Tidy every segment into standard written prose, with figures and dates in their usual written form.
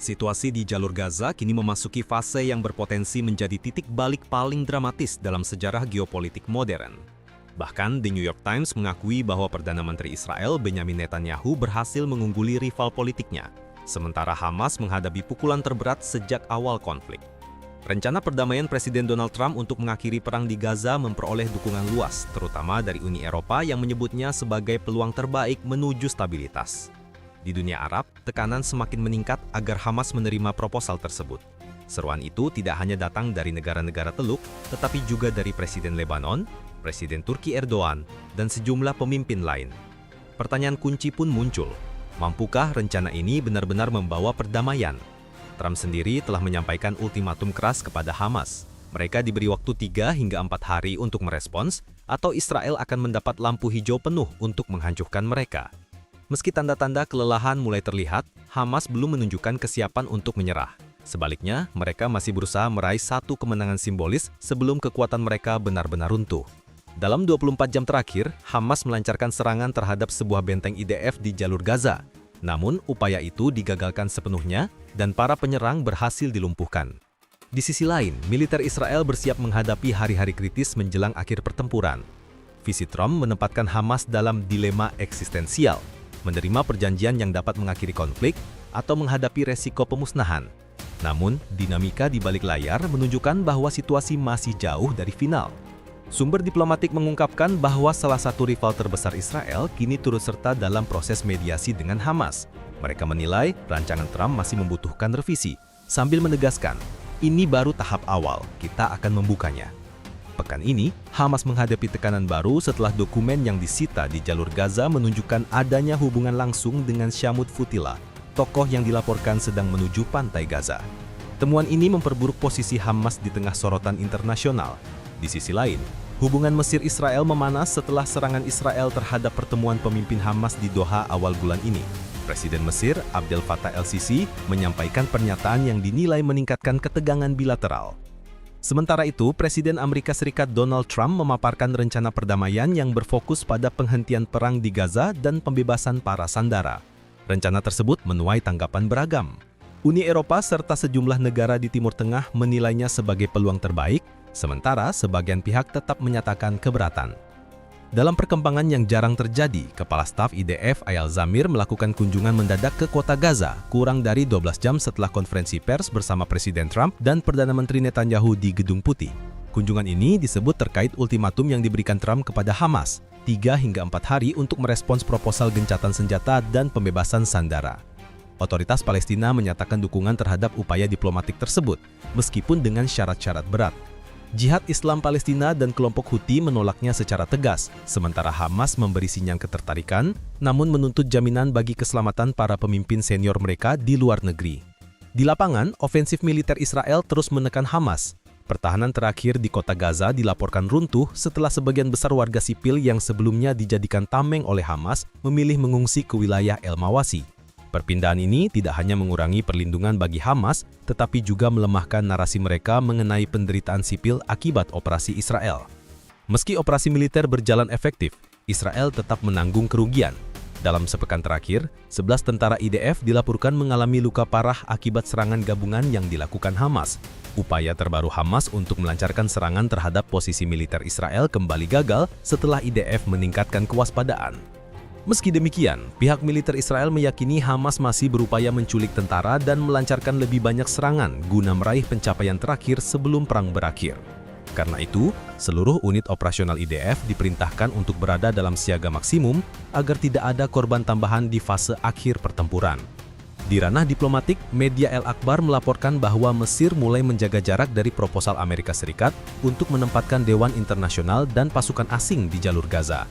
Situasi di jalur Gaza kini memasuki fase yang berpotensi menjadi titik balik paling dramatis dalam sejarah geopolitik modern. Bahkan, The New York Times mengakui bahwa Perdana Menteri Israel Benyamin Netanyahu berhasil mengungguli rival politiknya, sementara Hamas menghadapi pukulan terberat sejak awal konflik. Rencana perdamaian Presiden Donald Trump untuk mengakhiri perang di Gaza memperoleh dukungan luas, terutama dari Uni Eropa yang menyebutnya sebagai peluang terbaik menuju stabilitas. Di dunia Arab, tekanan semakin meningkat agar Hamas menerima proposal tersebut. Seruan itu tidak hanya datang dari negara-negara Teluk, tetapi juga dari Presiden Lebanon, Presiden Turki Erdogan, dan sejumlah pemimpin lain. Pertanyaan kunci pun muncul, mampukah rencana ini benar-benar membawa perdamaian? Trump sendiri telah menyampaikan ultimatum keras kepada Hamas. Mereka diberi waktu 3 hingga 4 hari untuk merespons, atau Israel akan mendapat lampu hijau penuh untuk menghancurkan mereka. Meski tanda-tanda kelelahan mulai terlihat, Hamas belum menunjukkan kesiapan untuk menyerah. Sebaliknya, mereka masih berusaha meraih satu kemenangan simbolis sebelum kekuatan mereka benar-benar runtuh. Dalam 24 jam terakhir, Hamas melancarkan serangan terhadap sebuah benteng IDF di jalur Gaza. Namun, upaya itu digagalkan sepenuhnya dan para penyerang berhasil dilumpuhkan. Di sisi lain, militer Israel bersiap menghadapi hari-hari kritis menjelang akhir pertempuran. Visi Trump menempatkan Hamas dalam dilema eksistensial, menerima perjanjian yang dapat mengakhiri konflik atau menghadapi resiko pemusnahan. Namun, dinamika di balik layar menunjukkan bahwa situasi masih jauh dari final. Sumber diplomatik mengungkapkan bahwa salah satu rival terbesar Israel kini turut serta dalam proses mediasi dengan Hamas. Mereka menilai rancangan Trump masih membutuhkan revisi, sambil menegaskan, ini baru tahap awal, kita akan membukanya. Pekan ini, Hamas menghadapi tekanan baru setelah dokumen yang disita di jalur Gaza menunjukkan adanya hubungan langsung dengan Shamut Futila, tokoh yang dilaporkan sedang menuju pantai Gaza. Temuan ini memperburuk posisi Hamas di tengah sorotan internasional. Di sisi lain, hubungan Mesir-Israel memanas setelah serangan Israel terhadap pertemuan pemimpin Hamas di Doha awal bulan ini. Presiden Mesir, Abdel Fattah el-Sisi, menyampaikan pernyataan yang dinilai meningkatkan ketegangan bilateral. Sementara itu, Presiden Amerika Serikat Donald Trump memaparkan rencana perdamaian yang berfokus pada penghentian perang di Gaza dan pembebasan para sandera. Rencana tersebut menuai tanggapan beragam. Uni Eropa serta sejumlah negara di Timur Tengah menilainya sebagai peluang terbaik, sementara sebagian pihak tetap menyatakan keberatan. Dalam perkembangan yang jarang terjadi, Kepala Staf IDF Eyal Zamir melakukan kunjungan mendadak ke kota Gaza kurang dari 12 jam setelah konferensi pers bersama Presiden Trump dan Perdana Menteri Netanyahu di Gedung Putih. Kunjungan ini disebut terkait ultimatum yang diberikan Trump kepada Hamas, 3 hingga 4 hari untuk merespons proposal gencatan senjata dan pembebasan sandera. Otoritas Palestina menyatakan dukungan terhadap upaya diplomatik tersebut, meskipun dengan syarat-syarat berat. Jihad Islam Palestina dan kelompok Houthi menolaknya secara tegas, sementara Hamas memberi sinyal ketertarikan, namun menuntut jaminan bagi keselamatan para pemimpin senior mereka di luar negeri. Di lapangan, ofensif militer Israel terus menekan Hamas. Pertahanan terakhir di kota Gaza dilaporkan runtuh setelah sebagian besar warga sipil yang sebelumnya dijadikan tameng oleh Hamas memilih mengungsi ke wilayah El Mawasi. Perpindahan ini tidak hanya mengurangi perlindungan bagi Hamas, tetapi juga melemahkan narasi mereka mengenai penderitaan sipil akibat operasi Israel. Meski operasi militer berjalan efektif, Israel tetap menanggung kerugian. Dalam sepekan terakhir, 11 tentara IDF dilaporkan mengalami luka parah akibat serangan gabungan yang dilakukan Hamas. Upaya terbaru Hamas untuk melancarkan serangan terhadap posisi militer Israel kembali gagal setelah IDF meningkatkan kewaspadaan. Meski demikian, pihak militer Israel meyakini Hamas masih berupaya menculik tentara dan melancarkan lebih banyak serangan guna meraih pencapaian terakhir sebelum perang berakhir. Karena itu, seluruh unit operasional IDF diperintahkan untuk berada dalam siaga maksimum agar tidak ada korban tambahan di fase akhir pertempuran. Di ranah diplomatik, media El Akbar melaporkan bahwa Mesir mulai menjaga jarak dari proposal Amerika Serikat untuk menempatkan Dewan Internasional dan pasukan asing di jalur Gaza.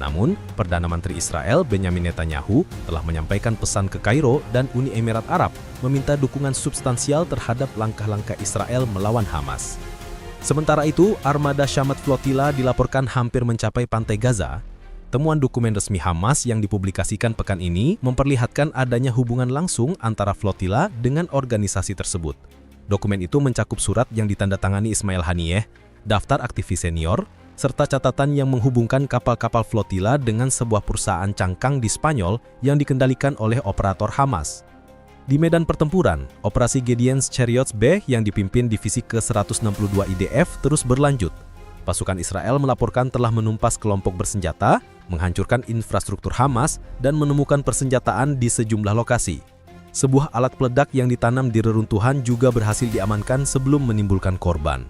Namun, Perdana Menteri Israel Benyamin Netanyahu telah menyampaikan pesan ke Kairo dan Uni Emirat Arab meminta dukungan substansial terhadap langkah-langkah Israel melawan Hamas. Sementara itu, armada Shamut Flotilla dilaporkan hampir mencapai pantai Gaza. Temuan dokumen resmi Hamas yang dipublikasikan pekan ini memperlihatkan adanya hubungan langsung antara flotilla dengan organisasi tersebut. Dokumen itu mencakup surat yang ditandatangani Ismail Haniyeh, daftar aktivis senior, serta catatan yang menghubungkan kapal-kapal flotilla dengan sebuah perusahaan cangkang di Spanyol yang dikendalikan oleh operator Hamas. Di medan pertempuran, operasi Gideon's Chariots B yang dipimpin divisi ke-162 IDF terus berlanjut. Pasukan Israel melaporkan telah menumpas kelompok bersenjata, menghancurkan infrastruktur Hamas, dan menemukan persenjataan di sejumlah lokasi. Sebuah alat peledak yang ditanam di reruntuhan juga berhasil diamankan sebelum menimbulkan korban.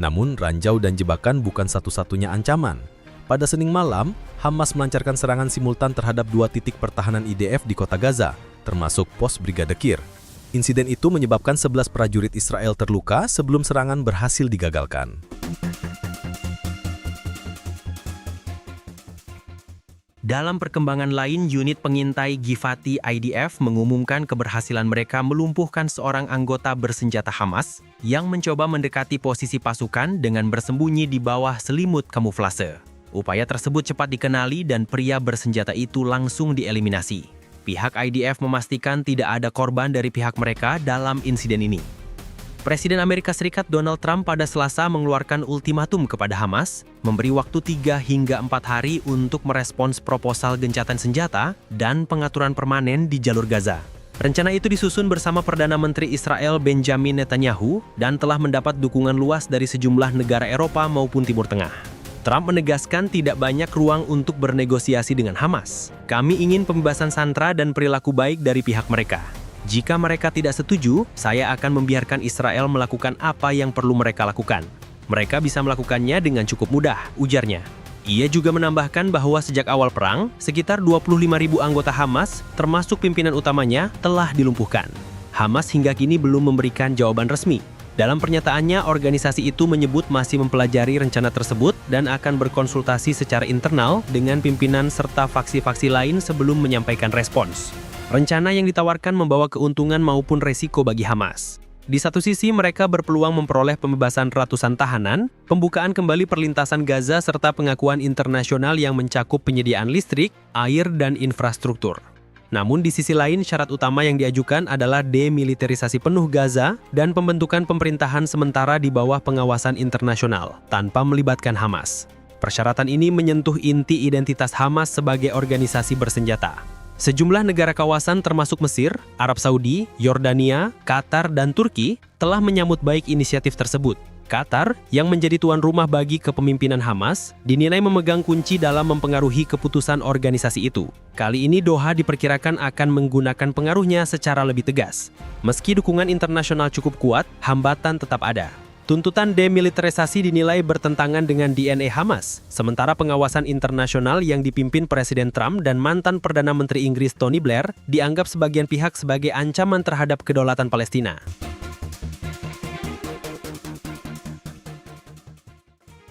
Namun, ranjau dan jebakan bukan satu-satunya ancaman. Pada Senin malam, Hamas melancarkan serangan simultan terhadap 2 titik pertahanan IDF di kota Gaza, termasuk pos Brigade Kir. Insiden itu menyebabkan 11 prajurit Israel terluka sebelum serangan berhasil digagalkan. Dalam perkembangan lain, unit pengintai Givati IDF mengumumkan keberhasilan mereka melumpuhkan seorang anggota bersenjata Hamas yang mencoba mendekati posisi pasukan dengan bersembunyi di bawah selimut kamuflase. Upaya tersebut cepat dikenali dan pria bersenjata itu langsung dieliminasi. Pihak IDF memastikan tidak ada korban dari pihak mereka dalam insiden ini. Presiden Amerika Serikat Donald Trump pada Selasa mengeluarkan ultimatum kepada Hamas, memberi waktu 3 hingga 4 hari untuk merespons proposal gencatan senjata dan pengaturan permanen di jalur Gaza. Rencana itu disusun bersama Perdana Menteri Israel Benjamin Netanyahu dan telah mendapat dukungan luas dari sejumlah negara Eropa maupun Timur Tengah. Trump menegaskan tidak banyak ruang untuk bernegosiasi dengan Hamas. Kami ingin pembebasan sandera dan perilaku baik dari pihak mereka. Jika mereka tidak setuju, saya akan membiarkan Israel melakukan apa yang perlu mereka lakukan. Mereka bisa melakukannya dengan cukup mudah, ujarnya. Ia juga menambahkan bahwa sejak awal perang, sekitar 25.000 anggota Hamas, termasuk pimpinan utamanya, telah dilumpuhkan. Hamas hingga kini belum memberikan jawaban resmi. Dalam pernyataannya, organisasi itu menyebut masih mempelajari rencana tersebut dan akan berkonsultasi secara internal dengan pimpinan serta faksi-faksi lain sebelum menyampaikan respons. Rencana yang ditawarkan membawa keuntungan maupun resiko bagi Hamas. Di satu sisi, mereka berpeluang memperoleh pembebasan ratusan tahanan, pembukaan kembali perlintasan Gaza serta pengakuan internasional yang mencakup penyediaan listrik, air, dan infrastruktur. Namun di sisi lain, syarat utama yang diajukan adalah demilitarisasi penuh Gaza dan pembentukan pemerintahan sementara di bawah pengawasan internasional, tanpa melibatkan Hamas. Persyaratan ini menyentuh inti identitas Hamas sebagai organisasi bersenjata. Sejumlah negara kawasan termasuk Mesir, Arab Saudi, Yordania, Qatar, dan Turki telah menyambut baik inisiatif tersebut. Qatar, yang menjadi tuan rumah bagi kepemimpinan Hamas, dinilai memegang kunci dalam mempengaruhi keputusan organisasi itu. Kali ini Doha diperkirakan akan menggunakan pengaruhnya secara lebih tegas. Meski dukungan internasional cukup kuat, hambatan tetap ada. Tuntutan demilitarisasi dinilai bertentangan dengan DNA Hamas, sementara pengawasan internasional yang dipimpin Presiden Trump dan mantan Perdana Menteri Inggris Tony Blair dianggap sebagian pihak sebagai ancaman terhadap kedaulatan Palestina.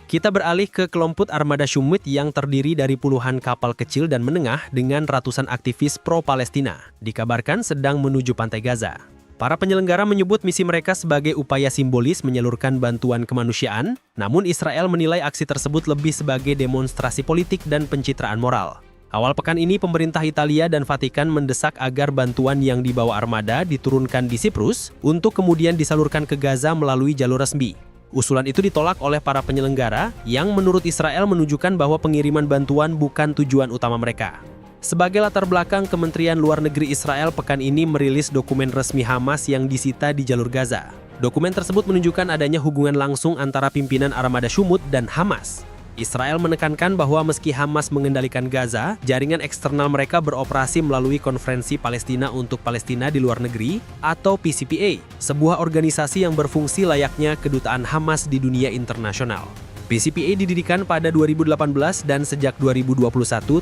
Kita beralih ke kelompok Armada Shumut yang terdiri dari puluhan kapal kecil dan menengah dengan ratusan aktivis pro-Palestina, dikabarkan sedang menuju pantai Gaza. Para penyelenggara menyebut misi mereka sebagai upaya simbolis menyalurkan bantuan kemanusiaan, namun Israel menilai aksi tersebut lebih sebagai demonstrasi politik dan pencitraan moral. Awal pekan ini, pemerintah Italia dan Vatikan mendesak agar bantuan yang dibawa armada diturunkan di Siprus untuk kemudian disalurkan ke Gaza melalui jalur resmi. Usulan itu ditolak oleh para penyelenggara yang menurut Israel menunjukkan bahwa pengiriman bantuan bukan tujuan utama mereka. Sebagai latar belakang, Kementerian Luar Negeri Israel pekan ini merilis dokumen resmi Hamas yang disita di jalur Gaza. Dokumen tersebut menunjukkan adanya hubungan langsung antara pimpinan Armada Shumut dan Hamas. Israel menekankan bahwa meski Hamas mengendalikan Gaza, jaringan eksternal mereka beroperasi melalui Konferensi Palestina untuk Palestina di Luar Negeri atau PCPA, sebuah organisasi yang berfungsi layaknya kedutaan Hamas di dunia internasional. PCPA didirikan pada 2018 dan sejak 2021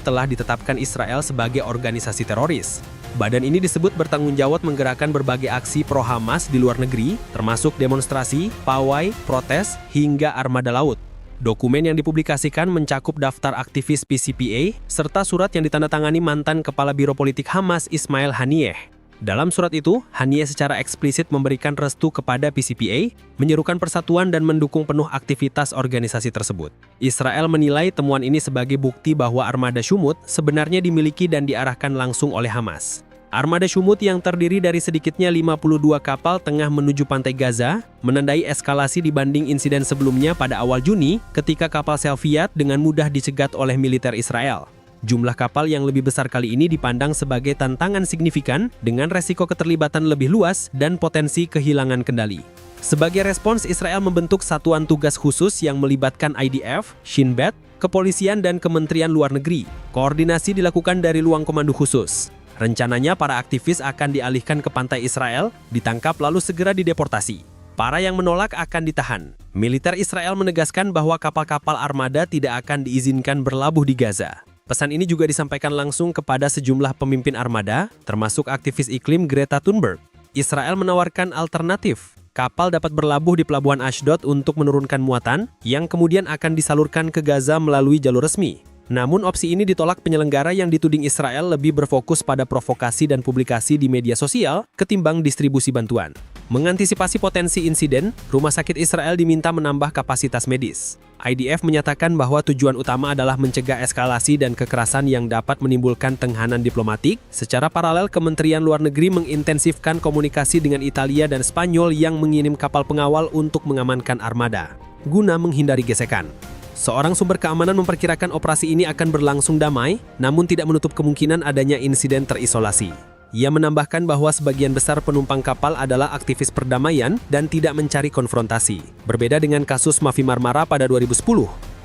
telah ditetapkan Israel sebagai organisasi teroris. Badan ini disebut bertanggung jawab menggerakkan berbagai aksi pro-Hamas di luar negeri, termasuk demonstrasi, pawai, protes, hingga armada laut. Dokumen yang dipublikasikan mencakup daftar aktivis PCPA, serta surat yang ditandatangani mantan Kepala Biro Politik Hamas Ismail Haniyeh. Dalam surat itu, Haniyeh secara eksplisit memberikan restu kepada PCPA, menyerukan persatuan dan mendukung penuh aktivitas organisasi tersebut. Israel menilai temuan ini sebagai bukti bahwa Armada Shumut sebenarnya dimiliki dan diarahkan langsung oleh Hamas. Armada Shumut yang terdiri dari sedikitnya 52 kapal tengah menuju pantai Gaza, menandai eskalasi dibanding insiden sebelumnya pada awal Juni ketika kapal Selviat dengan mudah dicegat oleh militer Israel. Jumlah kapal yang lebih besar kali ini dipandang sebagai tantangan signifikan dengan resiko keterlibatan lebih luas dan potensi kehilangan kendali. Sebagai respons, Israel membentuk satuan tugas khusus yang melibatkan IDF, Shin Bet, kepolisian, dan Kementerian Luar Negeri. Koordinasi dilakukan dari ruang komando khusus. Rencananya para aktivis akan dialihkan ke pantai Israel, ditangkap lalu segera dideportasi. Para yang menolak akan ditahan. Militer Israel menegaskan bahwa kapal-kapal armada tidak akan diizinkan berlabuh di Gaza. Pesan ini juga disampaikan langsung kepada sejumlah pemimpin armada, termasuk aktivis iklim Greta Thunberg. Israel menawarkan alternatif. Kapal dapat berlabuh di pelabuhan Ashdod untuk menurunkan muatan, yang kemudian akan disalurkan ke Gaza melalui jalur resmi. Namun opsi ini ditolak penyelenggara yang dituding Israel lebih berfokus pada provokasi dan publikasi di media sosial ketimbang distribusi bantuan. Mengantisipasi potensi insiden, Rumah Sakit Israel diminta menambah kapasitas medis. IDF menyatakan bahwa tujuan utama adalah mencegah eskalasi dan kekerasan yang dapat menimbulkan tenghanan diplomatik. Secara paralel, Kementerian Luar Negeri mengintensifkan komunikasi dengan Italia dan Spanyol yang mengirim kapal pengawal untuk mengamankan armada, guna menghindari gesekan. Seorang sumber keamanan memperkirakan operasi ini akan berlangsung damai, namun tidak menutup kemungkinan adanya insiden terisolasi. Ia menambahkan bahwa sebagian besar penumpang kapal adalah aktivis perdamaian dan tidak mencari konfrontasi. Berbeda dengan kasus Mavi Marmara pada 2010.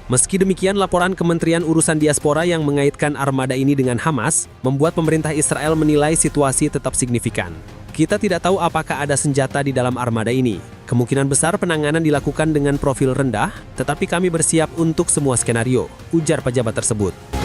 Meski demikian, laporan Kementerian Urusan Diaspora yang mengaitkan armada ini dengan Hamas membuat pemerintah Israel menilai situasi tetap signifikan. Kita tidak tahu apakah ada senjata di dalam armada ini. Kemungkinan besar penanganan dilakukan dengan profil rendah, tetapi kami bersiap untuk semua skenario, ujar pejabat tersebut.